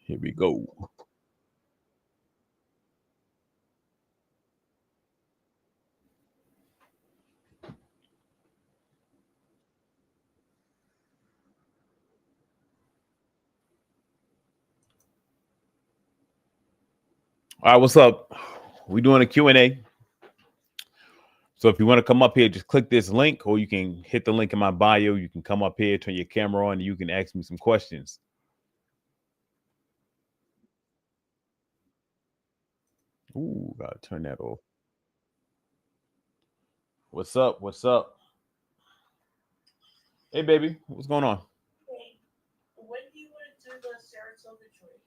Here we go. All right, what's up? We doing a Q&A. So if you want to come up here, just click this link, or you can hit the link in my bio. You can come up here, turn your camera on, and you can ask me some questions. Ooh, gotta turn that off. What's up? What's up? Hey, baby, what's going on? Hey, when do you want to do the Saratoga trade?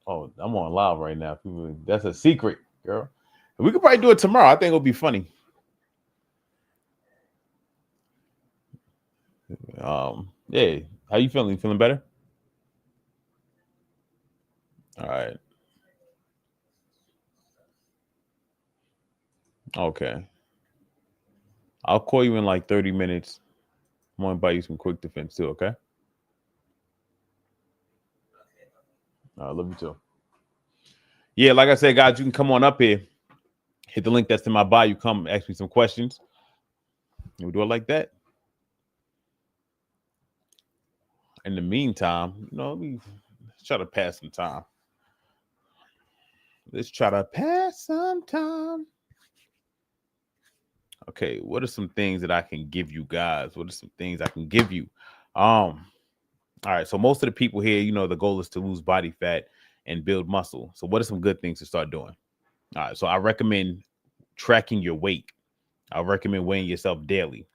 Oh, I'm on live right now. People, that's a secret, girl. We could probably do it tomorrow. I think it'll be funny. Yeah. How you feeling? You feeling better? All right. Okay. I'll call you in like 30 minutes. I'm gonna buy you some quick defense too, okay? I love you too. Yeah, like I said, guys, you can come on up here. Hit the link that's in my bio. Come ask me some questions. And we do it like that. In the meantime, let me try to pass some time. Let's try to pass some time. Okay, what are some things that I can give you guys? What are some things I can give you? All right, so most of the people here, the goal is to lose body fat and build muscle. So what are some good things to start doing? All right, so I recommend tracking your weight. I recommend weighing yourself daily.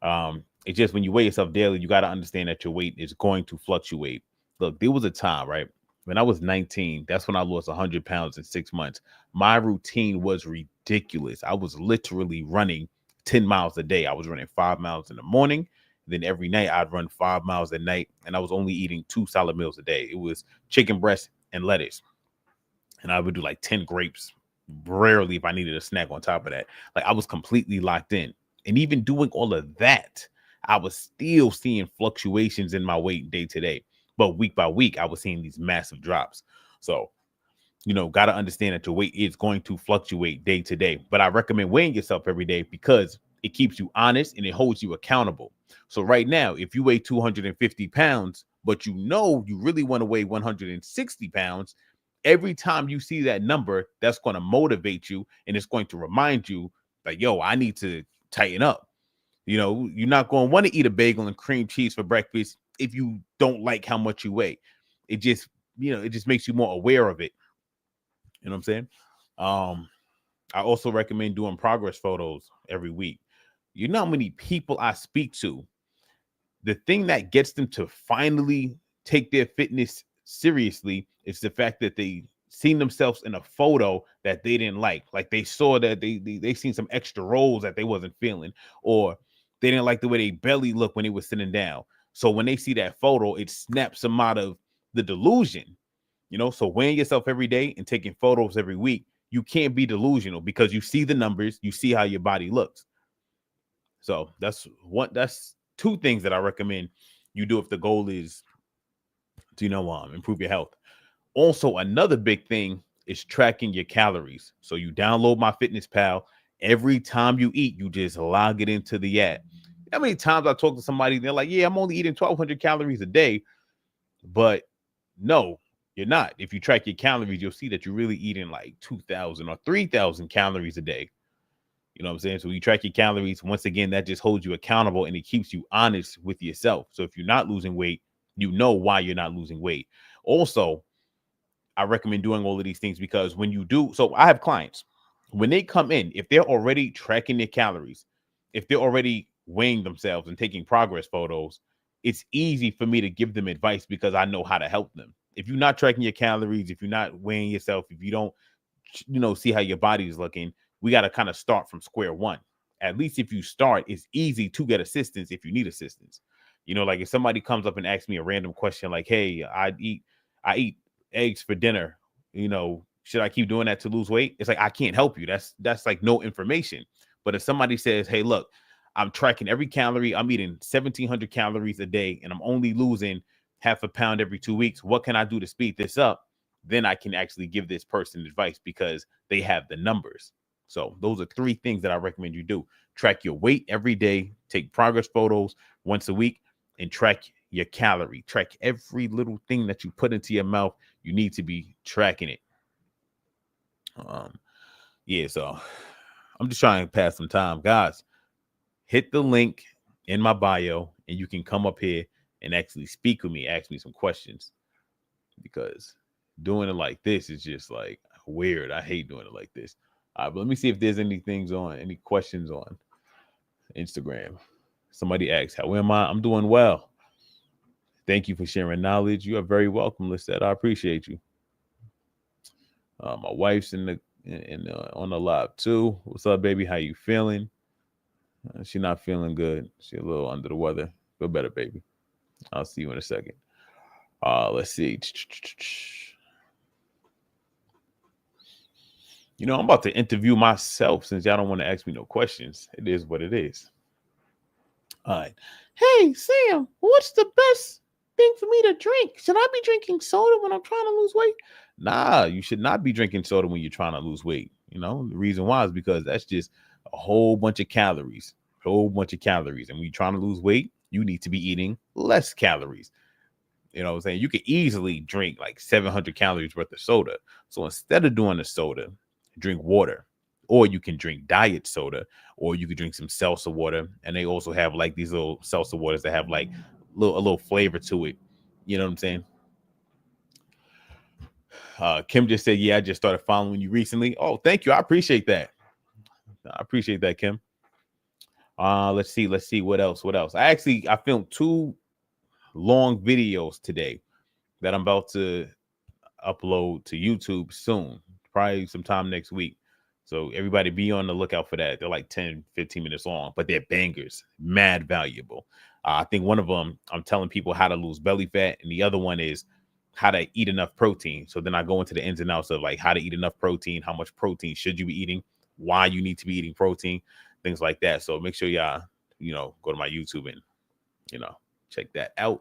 It's just when you weigh yourself daily, you got to understand that your weight is going to fluctuate. Look, there was a time, right? When I was 19, that's when I lost 100 pounds in 6 months. My routine was ridiculous. I was literally running 10 miles a day. I was running 5 miles in the morning. Then every night I'd run 5 miles at night. And I was only eating 2 solid meals a day. It was chicken breast and lettuce. And I would do like 10 grapes, rarely if I needed a snack on top of that. Like I was completely locked in. And even doing all of that, I was still seeing fluctuations in my weight day to day. But week by week, I was seeing these massive drops. So, got to understand that your weight is going to fluctuate day to day. But I recommend weighing yourself every day because it keeps you honest and it holds you accountable. So right now, if you weigh 250 pounds, but you really want to weigh 160 pounds, every time you see that number, that's going to motivate you and it's going to remind you like, yo, I need to tighten up. You're not going to want to eat a bagel and cream cheese for breakfast if you don't like how much you weigh. It just makes you more aware of it. You know what I'm saying? I also recommend doing progress photos every week. You know how many people I speak to, the thing that gets them to finally take their fitness seriously is the fact that they seen themselves in a photo that they didn't like they saw that they seen some extra rolls that they wasn't feeling, or they didn't like the way they belly looked when they were sitting down. So when they see that photo, it snaps them out of the delusion. So weighing yourself every day and taking photos every week, you can't be delusional because you see the numbers, you see how your body looks. So that's two things that I recommend you do if the goal is to improve your health. Also, another big thing is tracking your calories. So you download my Fitness Pal. Every time you eat, you just log it into the app. How many times I talk to somebody, they're like, yeah, I'm only eating 1,200 calories a day. But no, you're not. If you track your calories, you'll see that you're really eating like 2,000 or 3,000 calories a day. You know what I'm saying? So you track your calories. Once again, that just holds you accountable and it keeps you honest with yourself. So if you're not losing weight, you know why you're not losing weight. Also, I recommend doing all of these things because when you do, so I have clients, when they come in, if they're already tracking their calories, if they're already weighing themselves and taking progress photos, it's easy for me to give them advice because I know how to help them. If you're not tracking your calories, if you're not weighing yourself, if you don't, see how your body is looking, we got to kind of start from square one. At least if you start, it's easy to get assistance if you need assistance. Like if somebody comes up and asks me a random question like, hey, I eat eggs for dinner, should I keep doing that to lose weight? It's like, I can't help you. That's like no information. But if somebody says, hey, look, I'm tracking every calorie, I'm eating 1,700 calories a day and I'm only losing half a pound every 2 weeks. What can I do to speed this up? Then I can actually give this person advice because they have the numbers. So those are 3 things that I recommend you do. Track your weight every day, take progress photos once a week, and track your calorie. Track every little thing that you put into your mouth. You need to be tracking it. Yeah, so I'm just trying to pass some time. Guys, hit the link in my bio and you can come up here and actually speak with me, ask me some questions, because doing it like this is just like weird. I hate doing it like this. But let me see if there's any questions on Instagram. Somebody asked, how am I? I'm doing well. Thank you for sharing knowledge. You are very welcome, Lisette. I appreciate you. My wife's on the live too. What's up, baby? How you feeling? She's not feeling good. She's a little under the weather. Feel better, baby. I'll see you in a second. Let's see. I'm about to interview myself since y'all don't want to ask me no questions. It is what it is. All right. Hey, Sam, what's the best thing for me to drink? Should I be drinking soda when I'm trying to lose weight? Nah, you should not be drinking soda when you're trying to lose weight. The reason why is because that's just a whole bunch of calories. And when you're trying to lose weight, you need to be eating less calories. You know what I'm saying? You could easily drink like 700 calories worth of soda. So instead of doing the soda, drink water. Or you can drink diet soda, or you could drink some seltzer water. And they also have like these little seltzer waters that have like a little flavor to it. You know what I'm saying? Kim just said, yeah, I just started following you recently. Oh, thank you. I appreciate that. Kim. Let's see what else. I filmed 2 long videos today that I'm about to upload to YouTube soon, probably sometime next week. So everybody be on the lookout for that. They're like 10, 15 minutes long, but they're bangers, mad valuable. I think one of them, I'm telling people how to lose belly fat, and the other one is how to eat enough protein. So then I go into the ins and outs of like how to eat enough protein, how much protein should you be eating, why you need to be eating protein, things like that. So make sure y'all, go to my YouTube and, check that out.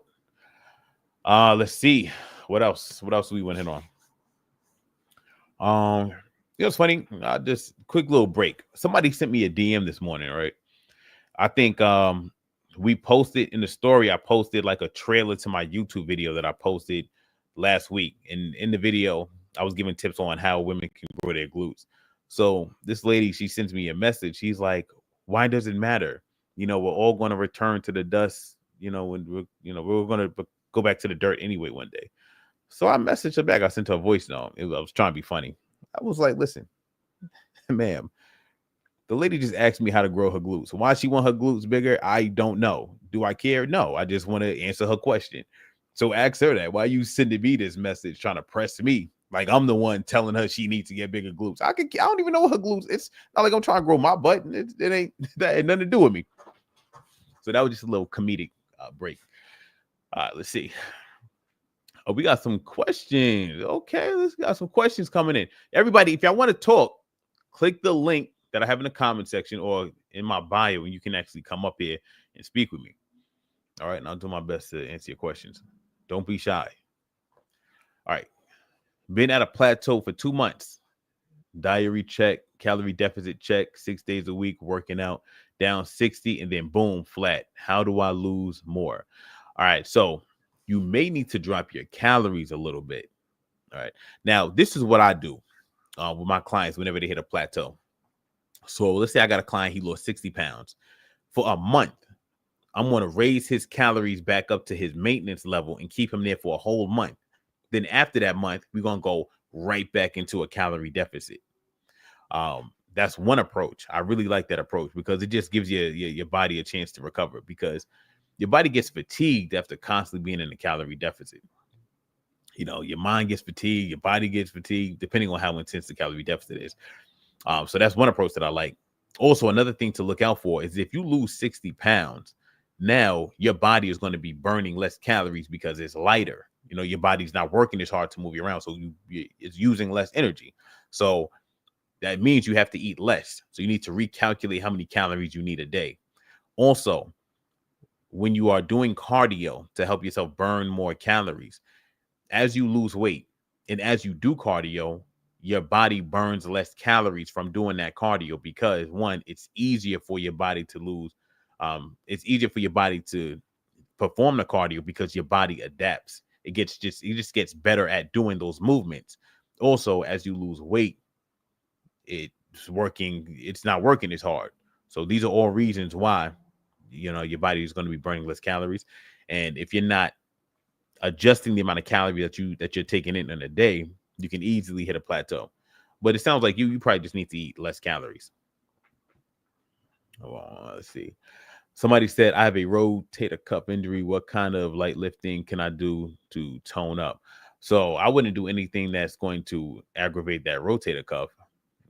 Let's see. What else do we want to hit on? It's funny. Just quick little break. Somebody sent me a DM this morning, right? I think we posted in the story. I posted like a trailer to my YouTube video that I posted last week. And in the video, I was giving tips on how women can grow their glutes. So this lady, she sends me a message. She's like, why does it matter? We're all going to return to the dust, when we're going to go back to the dirt anyway one day. So I messaged her back. I sent her a voice note. I was trying to be funny. I was like, listen, ma'am, the lady just asked me how to grow her glutes. Why she want her glutes bigger, I don't know. Do I care? No, I just want to answer her question. So ask her that. Why you sending me this message trying to press me? Like I'm the one telling her she needs to get bigger glutes. I don't even know what her glutes. It's not like I'm trying to grow my butt. It ain't that ain't nothing to do with me. So that was just a little comedic break. All right, let's see. Oh, we got some questions. Okay, let's got some questions coming in. Everybody, if y'all want to talk, click the link that I have in the comment section or in my bio, and you can actually come up here and speak with me. All right, and I'll do my best to answer your questions. Don't be shy. All right. Been at a plateau for 2 months. Dietary check, calorie deficit check, 6 days a week, working out, down 60, and then boom, flat. How do I lose more? All right, so you may need to drop your calories a little bit. All right. Now, this is what I do with my clients whenever they hit a plateau. So let's say I got a client, he lost 60 pounds. For a month, I'm going to raise his calories back up to his maintenance level and keep him there for a whole month. Then after that month, we're going to go right back into a calorie deficit. That's one approach. I really like that approach because it just gives your body a chance to recover, because your body gets fatigued after constantly being in a calorie deficit. Your mind gets fatigued, your body gets fatigued, depending on how intense the calorie deficit is. So that's one approach that I like. Also, another thing to look out for is if you lose 60 pounds, now your body is going to be burning less calories because it's lighter. Your body's not working as hard to move you around, so it's using less energy. So that means you have to eat less. So you need to recalculate how many calories you need a day. Also, when you are doing cardio to help yourself burn more calories, as you lose weight and as you do cardio, your body burns less calories from doing that cardio because one, it's easier for your body to lose. It's easier for your body to perform the cardio because your body adapts. It just gets better at doing those movements. Also, as you lose weight, it's not working as hard. So these are all reasons why your body is going to be burning less calories. And if you're not adjusting the amount of calories that you're taking in a day, you can easily hit a plateau. But it sounds like you probably just need to eat less calories. Oh, let's see. Somebody said, I have a rotator cuff injury. What kind of light lifting can I do to tone up? So I wouldn't do anything that's going to aggravate that rotator cuff.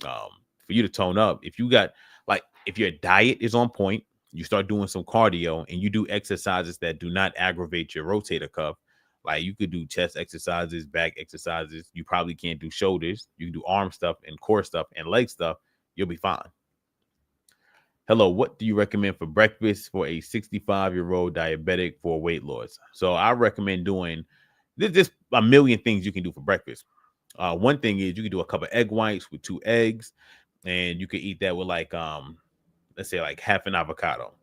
For you to tone up, if your diet is on point, you start doing some cardio and you do exercises that do not aggravate your rotator cuff. Like you could do chest exercises, back exercises. You probably can't do shoulders. You can do arm stuff and core stuff and leg stuff. You'll be fine. Hello, what do you recommend for breakfast for a 65-year-old diabetic for weight loss? So I recommend doing there's a million things you can do for breakfast. One thing is you can do a cup of egg whites with 2 eggs, and you can eat that with let's say like half an avocado.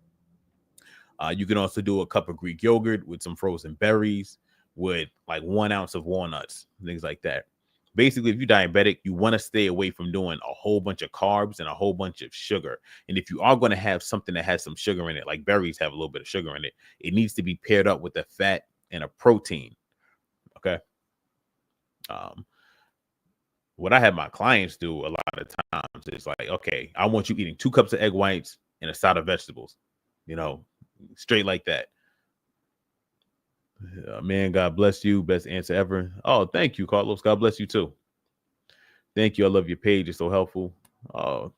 You can also do a cup of Greek yogurt with some frozen berries with like 1 ounce of walnuts, things like that. Basically, if you're diabetic, you want to stay away from doing a whole bunch of carbs and a whole bunch of sugar. And if you are going to have something that has some sugar in it, like berries have a little bit of sugar in it, it needs to be paired up with a fat and a protein. Okay. What I have my clients do a lot of times is like, okay, I want you eating 2 cups of egg whites and a side of vegetables, straight like that. Man, God bless you. Best answer ever. Oh, thank you, Carlos. God bless you too. Thank you. I love your page. It's so helpful. Oh,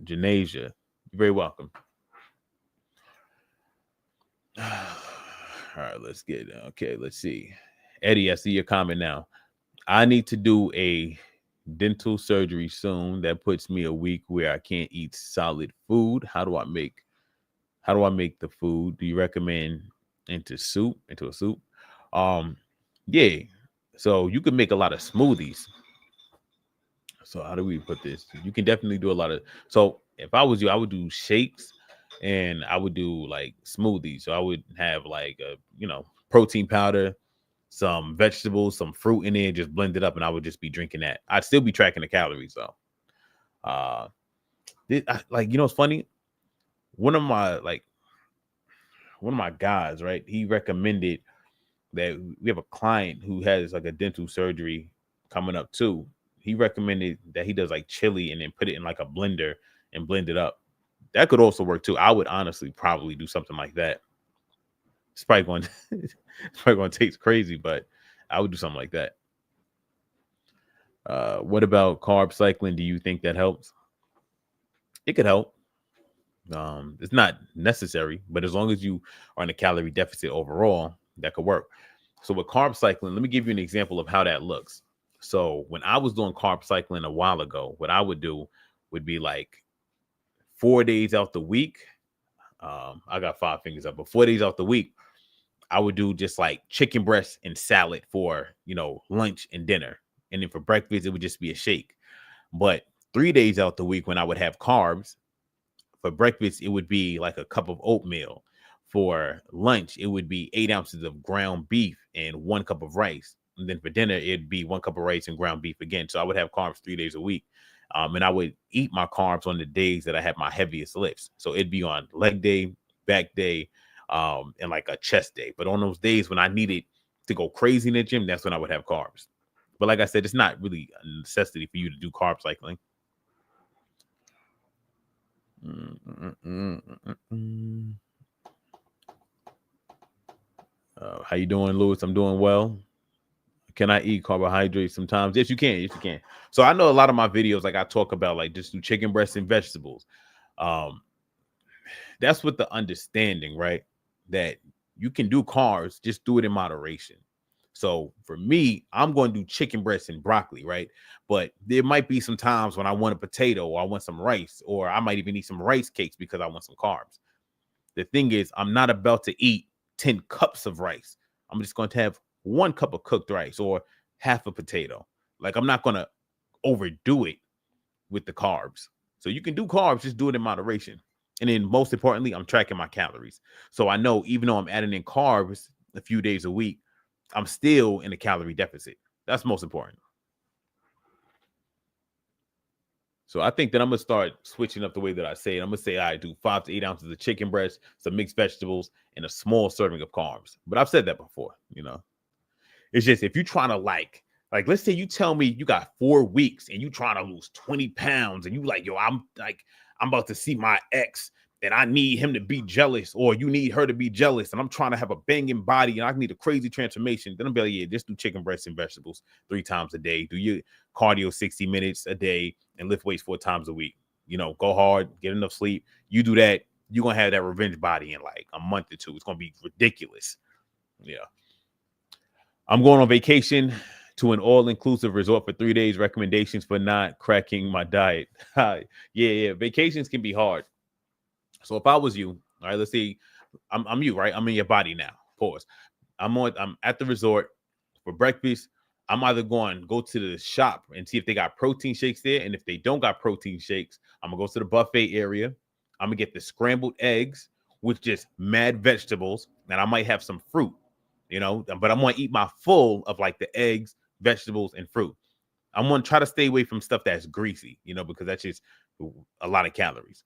Janasia, you're very welcome. All right, let's see. Eddie, I see your comment now. I need to do a dental surgery soon. That puts me a week where I can't eat solid food. How do I make the food? Do you recommend into a soup? Yeah. So you can make a lot of smoothies. So how do we put this? You can definitely do a lot of. So if I was you, I would do shakes and I would do like smoothies. So I would have like protein powder, some vegetables, some fruit in there, just blend it up, and I would just be drinking that. I'd still be tracking the calories though. It's funny. One of my guys, right? He recommended that we have a client who has like a dental surgery coming up too. He recommended that he does like chili and then put it in like a blender and blend it up. That could also work too. I would honestly probably do something like that. It's probably going to taste crazy, but I would do something like that. What about carb cycling? Do you think that helps? It could help. It's not necessary, but as long as you are in a calorie deficit overall, that could work. So with carb cycling, let me give you an example of how that looks. So when I was doing carb cycling a while ago, what I would do would be like 4 days out the week. I got 5 fingers up, but 4 days out the week, I would do just like chicken breast and salad for, lunch and dinner. And then for breakfast, it would just be a shake. But 3 days out the week when I would have carbs, for breakfast, it would be like a cup of oatmeal. For lunch, it would be 8 ounces of ground beef and 1 cup of rice. And then for dinner, it'd be 1 cup of rice and ground beef again. So I would have carbs 3 days a week. And I would eat my carbs on the days that I had my heaviest lifts. So it'd be on leg day, back day, and like a chest day. But on those days when I needed to go crazy in the gym, that's when I would have carbs. But like I said, it's not really a necessity for you to do carb cycling. How you doing, Louis? I'm doing well. Can I eat carbohydrates sometimes? Yes, you can. Yes, you can. So I know a lot of my videos, like I talk about, like just do chicken breast and vegetables. That's with the understanding, right? That you can do carbs, just do it in moderation. So for me, I'm going to do chicken breast and broccoli, right? But there might be some times when I want a potato or I want some rice, or I might even eat some rice cakes because I want some carbs. The thing is, I'm not about to eat 10 cups of rice. I'm just going to have 1 cup of cooked rice or half a potato. Like, I'm not going to overdo it with the carbs. So you can do carbs, just do it in moderation. And then most importantly, I'm tracking my calories. So I know even though I'm adding in carbs a few days a week, I'm still in a calorie deficit. That's most important. So I think that I'm going to start switching up the way that I say it. I'm going to say I do 5 to 8 ounces of chicken breast, some mixed vegetables, and a small serving of carbs. But I've said that before, It's just if you're trying to like, let's say you tell me you got 4 weeks and you trying to lose 20 pounds and you like, yo, I'm about to see my ex and I need him to be jealous, or you need her to be jealous, and I'm trying to have a banging body and I need a crazy transformation. Then I'll be like, yeah, just do chicken breasts and vegetables 3 times a day. Do your cardio 60 minutes a day and lift weights 4 times a week. Go hard, get enough sleep. You do that, you're going to have that revenge body in like a month or 2. It's going to be ridiculous. Yeah. I'm going on vacation to an all-inclusive resort for 3 days. Recommendations for not cracking my diet. Yeah. Vacations can be hard. So if I was you, all right, let's see, I'm you, right? I'm in your body now. Pause. I'm at the resort for breakfast. I'm either going to go to the shop and see if they got protein shakes there. And if they don't got protein shakes, I'm going to go to the buffet area. I'm going to get the scrambled eggs with just mad vegetables. And I might have some fruit, but I'm going to eat my full of like the eggs, vegetables, and fruit. I'm going to try to stay away from stuff that's greasy, because that's just a lot of calories.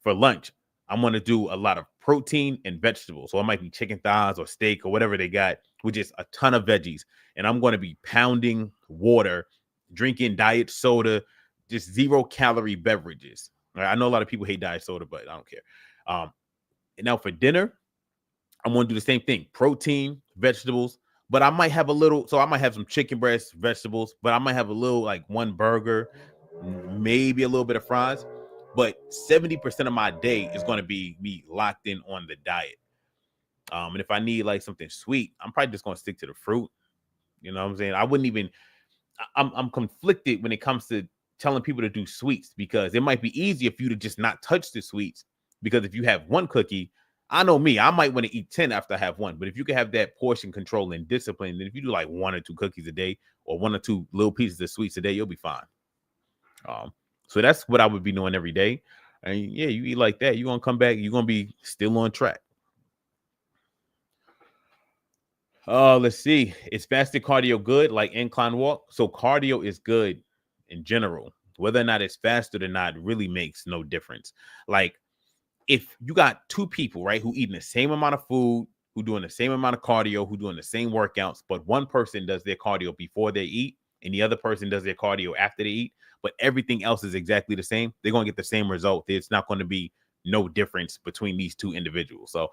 For lunch, I'm going to do a lot of protein and vegetables. So it might be chicken thighs or steak or whatever they got with just a ton of veggies. And I'm going to be pounding water, drinking diet soda, just 0-calorie beverages. All right? I know a lot of people hate diet soda, but I don't care. And now for dinner, I'm going to do the same thing. Protein, vegetables, but I might have some chicken breast, vegetables, but I might have a little, like 1 burger, maybe a little bit of fries. But 70% of my day is going to be me locked in on the diet. And if I need like something sweet, I'm probably just going to stick to the fruit. You know what I'm saying? I'm conflicted when it comes to telling people to do sweets, because it might be easier for you to just not touch the sweets. Because if you have 1 cookie, I know me, I might want to eat 10 after I have 1. But if you can have that portion control and discipline, then if you do like 1 or 2 cookies a day or 1 or 2 little pieces of sweets a day, you'll be fine. So that's what I would be doing every day. And yeah, you eat like that, you're going to come back, you're going to be still on track. Let's see. Is fasted cardio good, like incline walk? So cardio is good in general. Whether or not it's fasted or not really makes no difference. Like, if you got 2 people, right, who eating the same amount of food, who doing the same amount of cardio, who doing the same workouts, but one person does their cardio before they eat and the other person does their cardio after they eat, but everything else is exactly the same, they're going to get the same result. It's not going to be no difference between these 2 individuals. So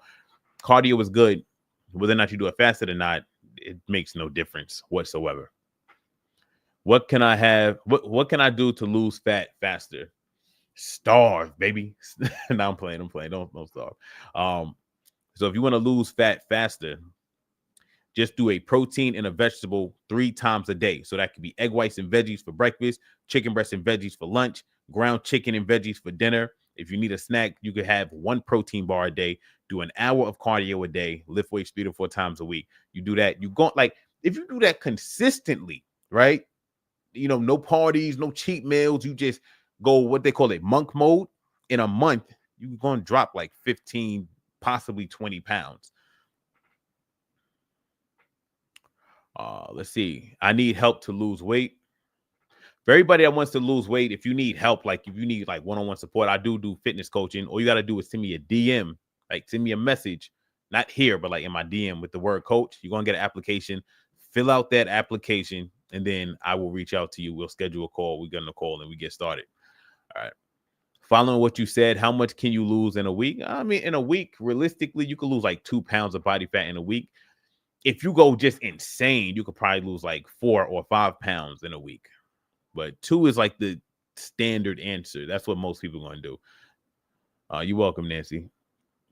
cardio is good. Whether or not you do it fasted or not, it makes no difference whatsoever. What can I have? What can I do to lose fat faster? Starve, baby. No, I'm playing. Don't starve. So if you want to lose fat faster, just do a protein and a vegetable 3 times a day. So that could be egg whites and veggies for breakfast, chicken breasts and veggies for lunch, ground chicken and veggies for dinner. If you need a snack, you could have 1 protein bar a day, do an hour of cardio a day, lift weights 3 to 4 times a week. You do that, you go like, if you do that consistently, right? No parties, no cheat meals. You just go what they call it monk mode. In a month, you're going to drop like 15, possibly 20 pounds. Let's see. I need help to lose weight. For everybody that wants to lose weight, if you need help, like if you need like one-on-one support, I do fitness coaching. All you got to do is send me a DM, like send me a message, not here, but like in my DM with the word coach. You're going to get an application, fill out that application, and then I will reach out to you. We'll schedule a call. We get on a call and we get started. All right. Following what you said, how much can you lose in a week? I mean, in a week, realistically, you could lose like 2 pounds of body fat in a week. If you go just insane, you could probably lose like 4 or 5 pounds in a week. But 2 is like the standard answer. That's what most people are going to do. You're welcome, Nancy.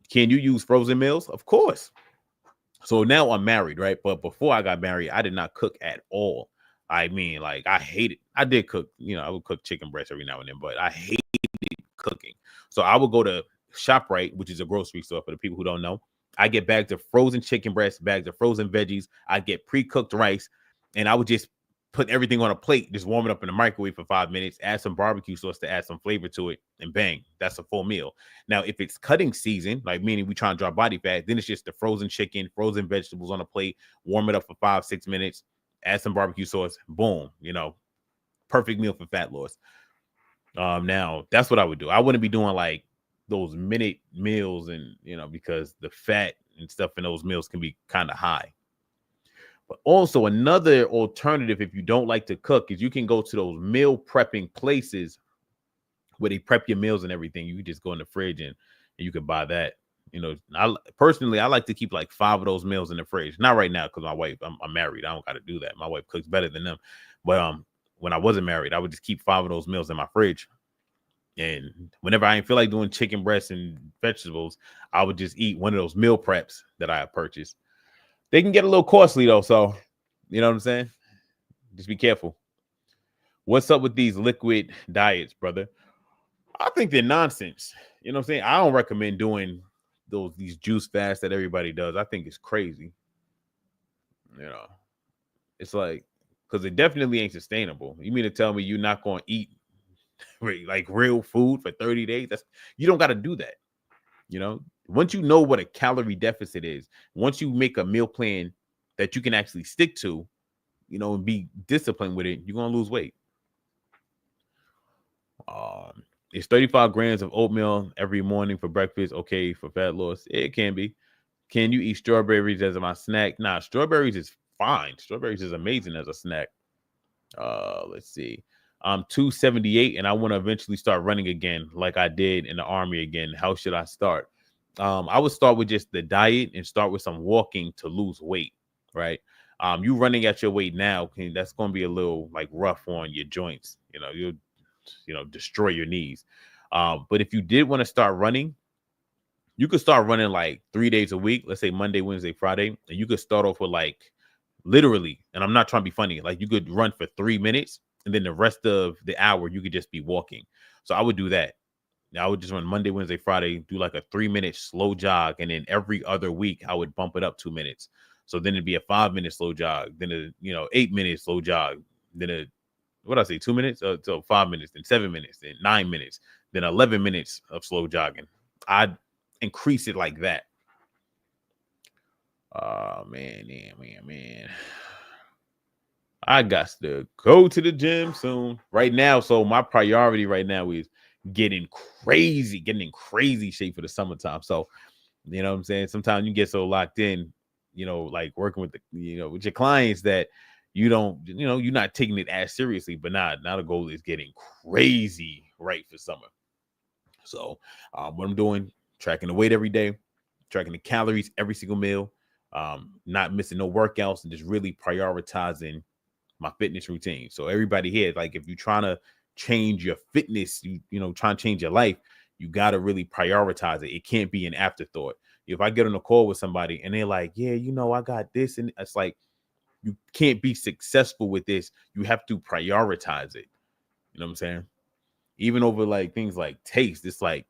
Can you use frozen meals? Of course. So now I'm married, right? But before I got married, I did not cook at all. I mean, like, I hated. I did cook. I would cook chicken breast every now and then, but I hated cooking. So I would go to ShopRite, which is a grocery store for the people who don't know. I get bags of frozen chicken breasts, bags of frozen veggies. I get pre-cooked rice, and I would just put everything on a plate, just warm it up in the microwave for 5 minutes, add some barbecue sauce to add some flavor to it, and bang, that's a full meal. Now, if it's cutting season, like meaning we try and drop body fat, then it's just the frozen chicken, frozen vegetables on a plate, warm it up for 5-6 minutes, add some barbecue sauce, boom, perfect meal for fat loss. Now that's what I would do. I wouldn't be doing like those minute meals, and because the fat and stuff in those meals can be kind of high. But also another alternative, if you don't like to cook, is you can go to those meal prepping places where they prep your meals and everything. You can just go in the fridge and you can buy that. I personally, I like to keep like 5 of those meals in the fridge. Not right now because my wife, I'm married. I don't got to do that. My wife cooks better than them. But when I wasn't married, I would just keep 5 of those meals in my fridge. And whenever I didn't feel like doing chicken breasts and vegetables, I would just eat one of those meal preps that I have purchased. They can get a little costly though, so you know what I'm saying? Just be careful. What's up with these liquid diets, brother? I think they're nonsense. You know what I'm saying? I don't recommend doing these juice fasts that everybody does. I think it's crazy. It's like, because it definitely ain't sustainable. You mean to tell me you're not going to eat like real food for 30 days? You don't got to do that. Once you know what a calorie deficit is, once you make a meal plan that you can actually stick to, and be disciplined with it, you're going to lose weight. It's 35 grams of oatmeal every morning for breakfast okay for fat loss? It can be. Can you eat strawberries as my snack? Nah, strawberries is fine. Strawberries is amazing as a snack. Let's see. I'm 278 and I want to eventually start running again like I did in the army again. How should I start? I would start with just the diet and start with some walking to lose weight, right? You running at your weight now, that's going to be a little like rough on your joints. You'll destroy your knees. But if you did want to start running, you could start running like 3 days a week. Let's say Monday, Wednesday, Friday, and you could start off with like literally, and I'm not trying to be funny, like you could run for 3 minutes and then the rest of the hour you could just be walking. So I would do that. I would just run Monday, Wednesday, Friday, do like a 3-minute slow jog. And then every other week I would bump it up 2 minutes. So then it'd be a 5-minute slow jog, then a 8-minute slow jog, then what did I say, 2 minutes? So 5 minutes, then 7 minutes, then 9 minutes, then 11 minutes of slow jogging. I'd increase it like that. Man. I got to go to the gym soon. Right now, so my priority right now is getting in crazy shape for the summertime. So, you know what I'm saying? Sometimes you get so locked in, like working with with your clients that you don't, you're not taking it as seriously. But now the goal is getting crazy right for summer. So, what I'm doing, tracking the weight every day, tracking the calories every single meal, not missing no workouts, and just really prioritizing my fitness routine. So everybody here, like if you're trying to change your fitness, trying to change your life, you got to really prioritize it. It can't be an afterthought. If I get on a call with somebody and they're like, yeah, I got this, and it's like, you can't be successful with this. You have to prioritize it. You know what I'm saying? Even over like things like taste, it's like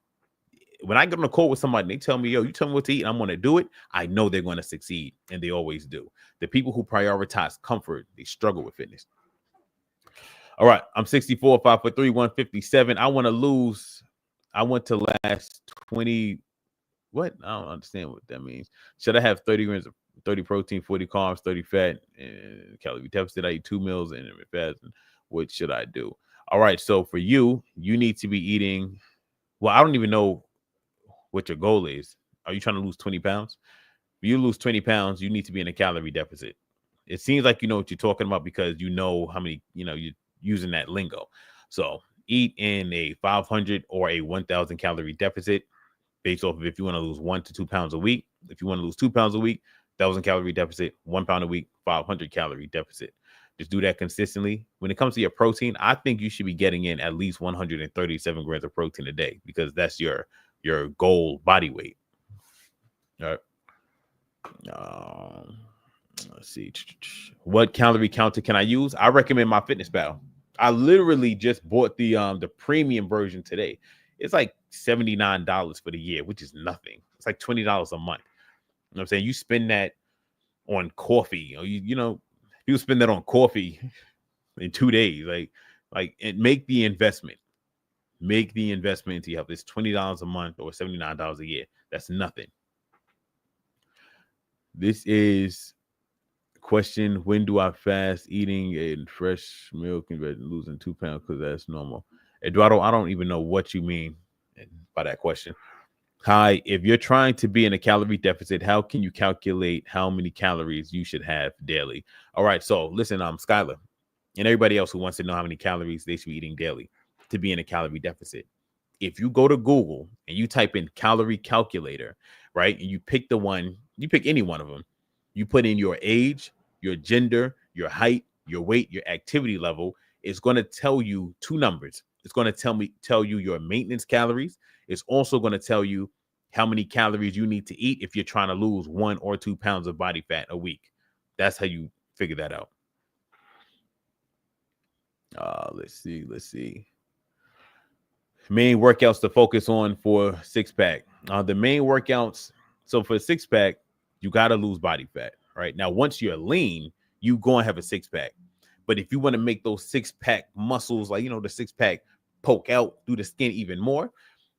when I get on a call with somebody, they tell me, yo, you tell me what to eat and I'm going to do it. I know they're going to succeed, and they always do. The people who prioritize comfort, they struggle with fitness. All right. I'm 64, 5'3", 157. I want to last 20. What? I don't understand what that means. Should I have 30 grams of 30 protein, 40 carbs, 30 fat, and calorie deficit? I eat 2 meals and fast. What should I do? All right. So for you need to be eating. Well, I don't even know what your goal is. Are you trying to lose 20 pounds? If you lose 20 pounds, you need to be in a calorie deficit. It seems like you know what you're talking about because you know how many, you're using that lingo. So eat in a 500 or a 1,000 calorie deficit based off of if you want to lose 1 to 2 pounds a week. If you want to lose 2 pounds a week, 1,000 calorie deficit, 1 pound a week, 500 calorie deficit. Just do that consistently. When it comes to your protein, I think you should be getting in at least 137 grams of protein a day because that's your goal body weight. All right. Let's see. What calorie counter can I use? I recommend MyFitnessPal. I literally just bought the premium version today. it's like $79 for the year, which is nothing. It's like $20 a month. You know what I'm saying? You spend that on coffee, or you spend that on coffee in 2 days, and make the investment. Make the investment into your health. It's $20 a month or $79 a year. That's nothing. This is question: when do I fast? Eating and fresh milk and losing 2 pounds because that's normal. Eduardo, I don't even know what you mean by that question. Hi, if you're trying to be in a calorie deficit, how can you calculate how many calories you should have daily? All right, so listen, Skylar, and everybody else who wants to know how many calories they should be eating daily to be in a calorie deficit. If you go to Google and you type in calorie calculator, right, and you pick any one of them, you put in your age, your gender, your height, your weight, your activity level, it's going to tell you two numbers. It's going to tell you your maintenance calories. It's also going to tell you how many calories you need to eat if you're trying to lose 1 or 2 pounds of body fat a week. That's how you figure that out. Let's see. Main workouts to focus on for six-pack. The main workouts, so for six-pack, you got to lose body fat, right? Now, once you're lean, you go and have a six-pack. But if you want to make those six-pack muscles, like, the six-pack poke out through the skin even more,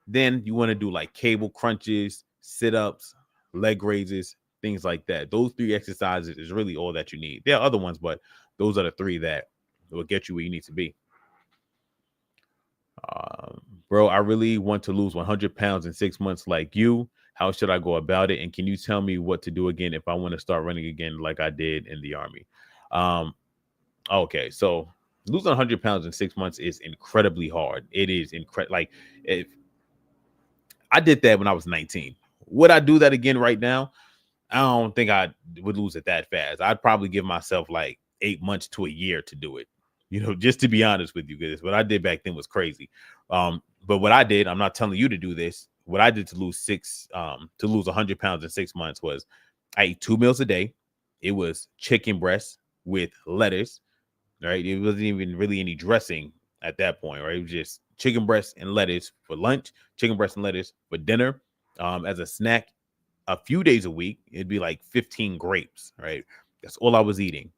then you want to do like cable crunches, sit-ups, leg raises, things like that. Those 3 exercises is really all that you need. There are other ones, but those are the 3 that will get you where you need to be. Bro, I really want to lose 100 pounds in 6 months like you. How should I go about it? And can you tell me what to do again if I want to start running again like I did in the Army? Okay, so losing 100 pounds in 6 months is incredibly hard. It is incredible. Like, if I did that when I was 19, would I do that again right now? I don't think I would lose it that fast. I'd probably give myself like 8 months to a year to do it. Just to be honest with you, because what I did back then was crazy. But what I did, I'm not telling you to do this. What I did to lose 100 pounds in 6 months was I ate 2 meals a day. It was chicken breast with lettuce, right? It wasn't even really any dressing at that point, right? It was just chicken breast and lettuce for lunch, chicken breast and lettuce for dinner. As a snack, a few days a week, it'd be like 15 grapes, right? That's all I was eating.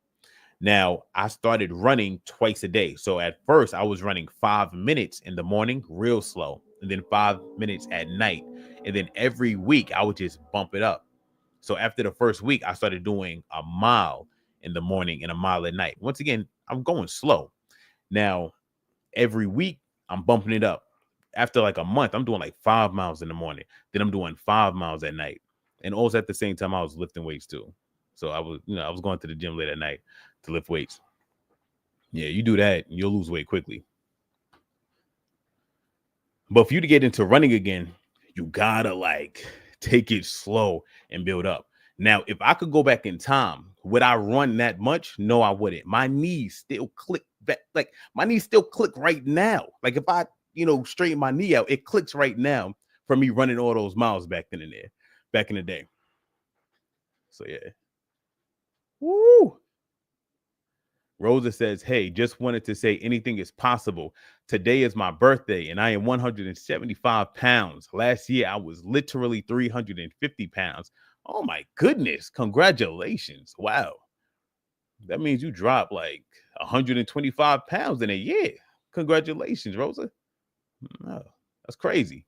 Now, I started running twice a day. So at first, I was running 5 minutes in the morning, real slow, and then 5 minutes at night. And then every week, I would just bump it up. So after the first week, I started doing a mile in the morning and a mile at night. Once again, I'm going slow. Now, every week, I'm bumping it up. After like a month, I'm doing like 5 miles in the morning. Then I'm doing 5 miles at night. And also at the same time, I was lifting weights too. So I was going to the gym late at night to lift weights. Yeah, you do that, you'll lose weight quickly. But for you to get into running again, you gotta like take it slow and build up. Now, if I could go back in time, would I run that much? No, I wouldn't. My knees still click back. Like, my knees still click right now. Like, if I, straighten my knee out, it clicks right now for me running all those miles back in the day. So yeah. Woo! Rosa says, hey, just wanted to say anything is possible. Today is my birthday and I am 175 pounds. Last year, I was literally 350 pounds. Oh my goodness. Congratulations. Wow. That means you dropped like 125 pounds in a year. Congratulations, Rosa. Oh, that's crazy.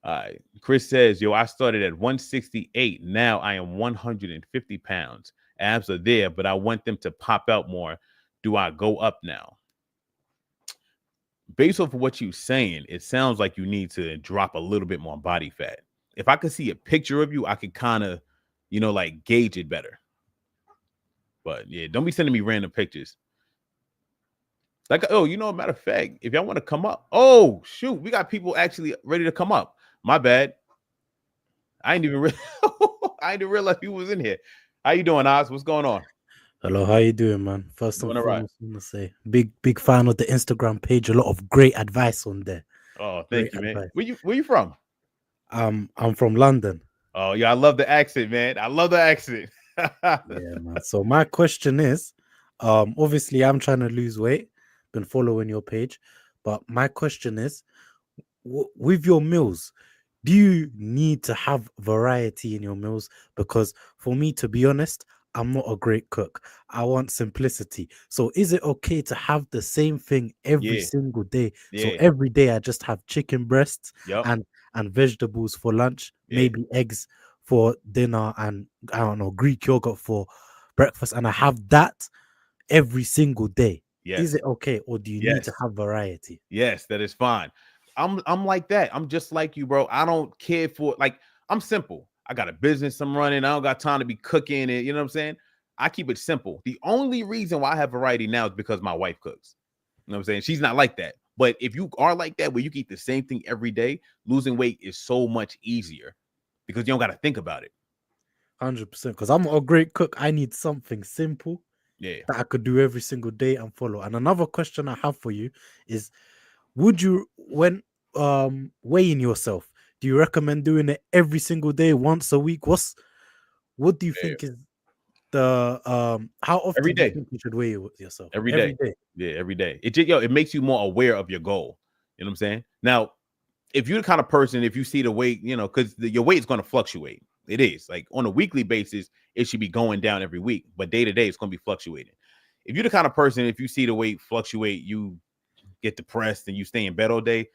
All right. Chris says, yo, I started at 168. Now I am 150 pounds. Abs are there, but I want them to pop out more. Do I go up now? Based off of what you're saying, it sounds like you need to drop a little bit more body fat. If I could see a picture of you, I could kind of, like gauge it better. But yeah, don't be sending me random pictures. Like, oh, matter of fact, if y'all want to come up, oh, shoot, we got people actually ready to come up. My bad. I didn't even realize he was in here. How you doing, Oz? What's going on? Hello, how you doing, man? First and Doing all right. foremost, I want to say big fan of the Instagram page. A lot of great advice on there. Oh, thank Great you, man. advice. Where you from? I'm from London. Oh, yeah, I love the accent, man. I love the accent. Yeah, man. So my question is, obviously I'm trying to lose weight. Been following your page, but my question is, with your meals, do you need to have variety in your meals? Because for me, to be honest, I'm not a great cook. I want simplicity. So is it okay to have the same thing every Yeah, single day? So yeah, every day I just have chicken breasts yep, and vegetables for lunch, yeah, maybe eggs for dinner, and I don't know, Greek yogurt for breakfast, and I have that every single day. Is yes, it okay, or do you need to yes. have variety? Yes, that is fine. I'm like that. I'm just like you, bro. I don't care for like I'm simple. I got a business I'm running. I don't got time to be cooking it. You know what I'm saying? I keep it simple. The only reason why I have variety now is because my wife cooks. You know what I'm saying? She's not like that. But if you are like that, where you eat the same thing every day, losing weight is so much easier because you don't got to think about it. 100%. Because I'm not a great cook. I need something simple Yeah. that I could do every single day and follow. And another question I have for you is, would you, when weighing yourself, do you recommend doing it every single day, once a week? What do you Yeah. think is the how Every often do you day. think you should weigh yourself? Every Every day. day. Yeah, every day. It just, yo, it makes you more aware of your goal. You know what I'm saying? Now, if you're the kind of person, if you see the weight, you know, because your weight is going to fluctuate. It is like on a weekly basis, it should be going down every week, but day to day, it's going to be fluctuating. If you're the kind of person, if you see the weight fluctuate, you get depressed and you stay in bed all day.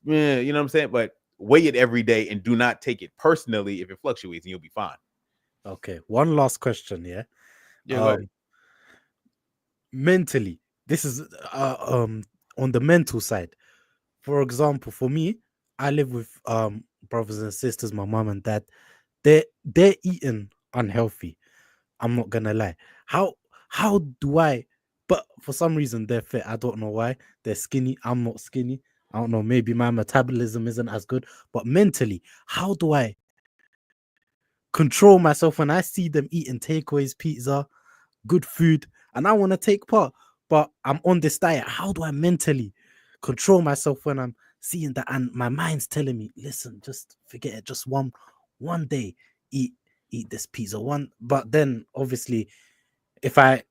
Yeah, you know what I'm saying? But weigh it every day and do not take it personally if it fluctuates, and you'll be fine. Okay. One last question. Yeah. Yeah, go ahead. Um, mentally, this is on the mental side. For example, for me, I live with brothers and sisters, my mom and dad. They're eating unhealthy. I'm not gonna lie. How how do I? But for some reason they're fit. I don't know why. They're skinny. I'm not skinny. I don't know. Maybe my metabolism isn't as good. But mentally, how do I control myself when I see them eating takeaways, pizza, good food, and I want to take part, but I'm on this diet? How do I mentally control myself when I'm seeing that and my mind's telling me, listen, just forget it, just one day eat this pizza one. But then obviously, if I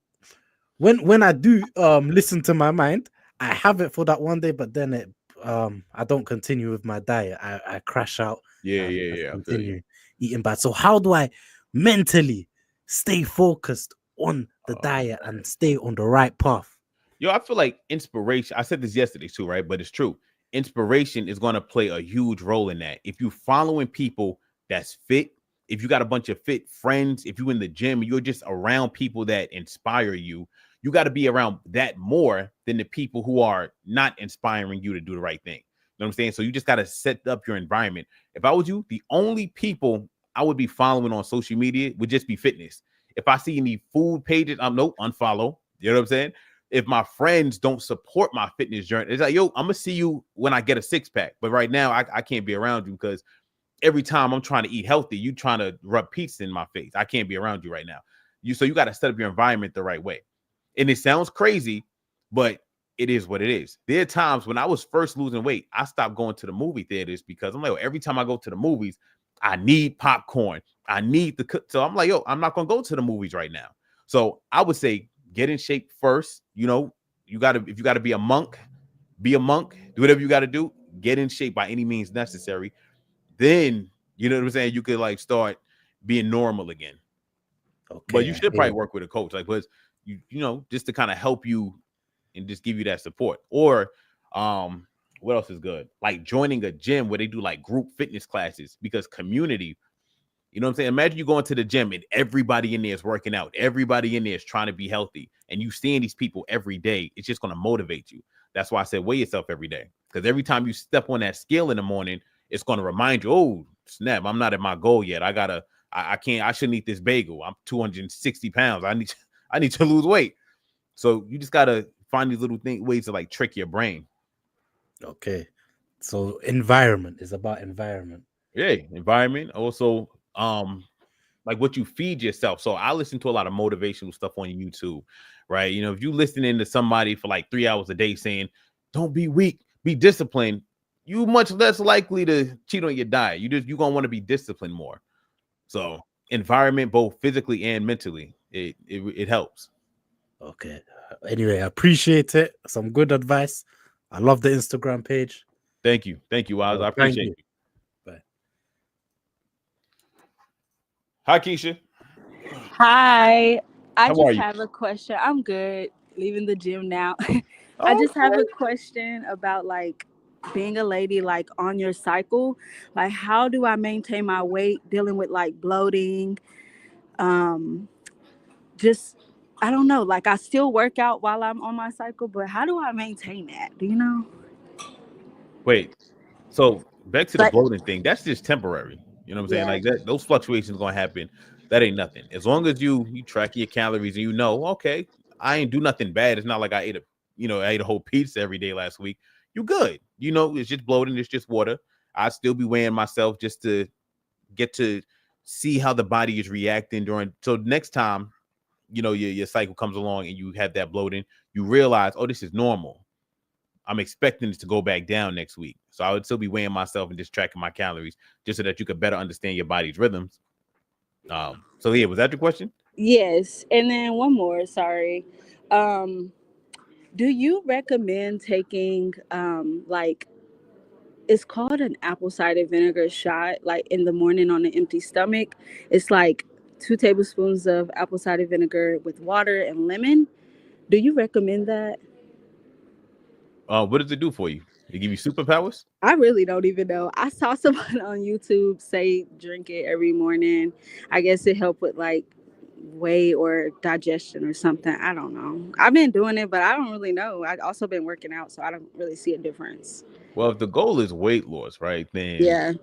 when I do listen to my mind, I have it for that one day, but then it I don't continue with my diet. I crash out Yeah, and yeah, just yeah. I feel you. continue eating bad. So how do I mentally stay focused on the diet and stay on the right path? Yo, I feel like inspiration. I said this yesterday too, right? But it's true. Inspiration is going to play a huge role in that. If you're following people that's fit, if you got a bunch of fit friends, if you in the gym, you're just around people that inspire you. You got to be around that more than the people who are not inspiring you to do the right thing. You know what I'm saying? So you just got to set up your environment. If I was you, the only people I would be following on social media would just be fitness. If I see any food pages, I'm nope, unfollow. You know what I'm saying? If my friends don't support my fitness journey, it's like, yo, I'm gonna see you when I get a six pack. But right now, I can't be around you because every time I'm trying to eat healthy, you trying to rub pizza in my face. I can't be around you right now. So you got to set up your environment the right way. And it sounds crazy, but it is what it is. There are times when I was first losing weight, I stopped going to the movie theaters because I'm like, every time I go to the movies, I need popcorn. I need the cook. So I'm like, yo, I'm not gonna go to the movies right now. So I would say get in shape first. You know, you gotta if you gotta be a monk, do whatever you gotta do, get in shape by any means necessary. Then you know what I'm saying, you could like start being normal again. But Okay, you I should hear probably you. work with a coach, like, but you know, just to kind of help you and just give you that support. Or what else is good? Like joining a gym where they do like group fitness classes because community, you know what I'm saying? Imagine you going to the gym and everybody in there is working out. Everybody in there is trying to be healthy. And you seeing these people every day, it's just going to motivate you. That's why I said weigh yourself every day. Because every time you step on that scale in the morning, it's going to remind you, oh, snap, I'm not at my goal yet. I can't, I shouldn't eat this bagel. I'm 260 pounds. I need to lose weight. So you just gotta find these little ways to like trick your brain. Okay. So environment is about environment. Yeah, environment. Also, like what you feed yourself. So I listen to a lot of motivational stuff on YouTube, right? You know, if you listening to somebody for like 3 hours a day saying, "Don't be weak, be disciplined," you much less likely to cheat on your diet. You gonna want to be disciplined more. So environment, both physically and mentally, it helps. Okay. Anyway, I appreciate it. Some good advice. I love the Instagram page. Thank you, Waz. I Thank appreciate you. you. Bye. Hi, Keisha. Hi, I How are just you? have a question. I'm good, leaving the gym now. I just have Okay. a question about like being a lady like on your cycle. Like how do I maintain my weight dealing with like bloating? Um just I don't know. Like I still work out while I'm on my cycle, but how do I maintain that? Do you know? Wait. So back to the Like bloating thing. That's just temporary. You know what I'm saying? yeah. Like that, those fluctuations gonna happen. That ain't nothing. As long as you track your calories and you know, okay, I ain't do nothing bad. It's not like I ate a whole pizza every day last week. You good? You know, it's just bloating. It's just water. I still be weighing myself just to get to see how the body is reacting during. So next time, your cycle comes along and you have that bloating, you realize, oh, this is normal. I'm expecting it to go back down next week. So I would still be weighing myself and just tracking my calories just so that you could better understand your body's rhythms. So yeah, was that your question? Yes. And then one more, sorry. Um do you recommend taking like it's called an apple cider vinegar shot like in the morning on an empty stomach. It's like 2 tablespoons of apple cider vinegar with water and lemon. Do you recommend that? What does it do for you? It give you superpowers? I really don't even know. I saw someone on YouTube say drink it every morning. I guess it helped with like weight or digestion or something. I don't know. I've been doing it, but I don't really know. I've also been working out, so I don't really see a difference. Well, if the goal is weight loss, right, then Yeah,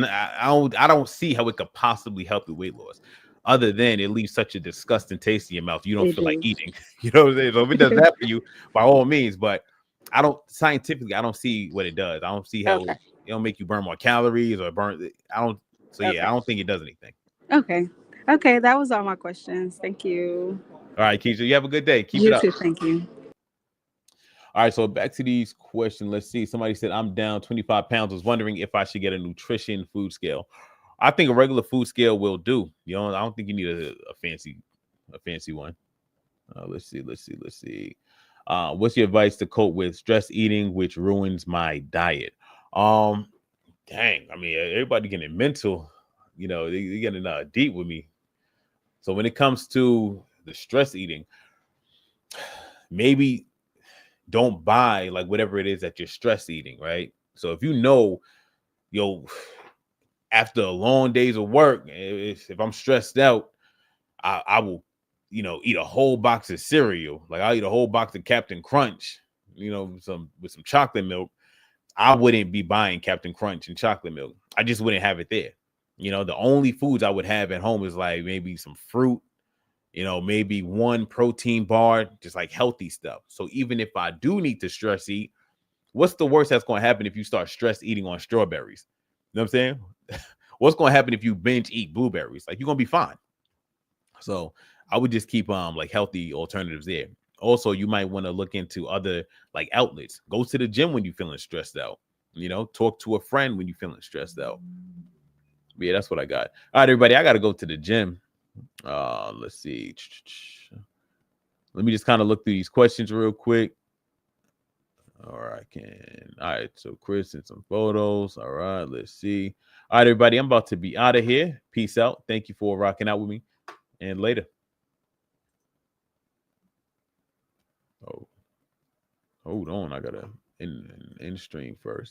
I don't see how it could possibly help with weight loss, other than it leaves such a disgusting taste in your mouth you don't it feel like do. eating. You know what I'm saying? So if it does that for you, by all means, but I don't see what it does. I don't see how Okay. it don't make you burn more calories or burn. I don't. So yeah, I Okay. don't think it does anything. Okay. Okay, that was all my questions. Thank you. All right, Keisha, you have a good day. Keep it You up. too. Thank you. All right, so back to these questions. Let's see. Somebody said I'm down 25 pounds. Was wondering if I should get a nutrition food scale. I think a regular food scale will do. I don't think you need a fancy one. Let's see. What's your advice to cope with stress eating, which ruins my diet? Um, Dang. I mean, everybody getting mental. They getting deep with me. So when it comes to the stress eating, maybe don't buy like whatever it is that you're stress eating, right? So if you know, yo, after a long days of work, if I'm stressed out, I will, eat a whole box of cereal. Like I'll eat a whole box of Captain Crunch, with some chocolate milk. I wouldn't be buying Captain Crunch and chocolate milk. I just wouldn't have it there. The only foods I would have at home is like maybe some fruit, maybe one protein bar, just like healthy stuff. So even if I do need to stress eat, what's the worst that's going to happen if you start stress eating on strawberries? You know what I'm saying? What's going to happen if you binge eat blueberries? Like you're going to be fine. So I would just keep like healthy alternatives there. Also, you might want to look into other like outlets. Go to the gym when you're feeling stressed out. Talk to a friend when you're feeling stressed out. But yeah, that's what I got. All right, everybody, I got to go to the gym. Let's see. Let me just kind of look through these questions real quick. All right, all right. So Chris and some photos. All right, let's see. All right, everybody, I'm about to be out of here. Peace out. Thank you for rocking out with me. And later. Oh, hold on. I gotta in stream first.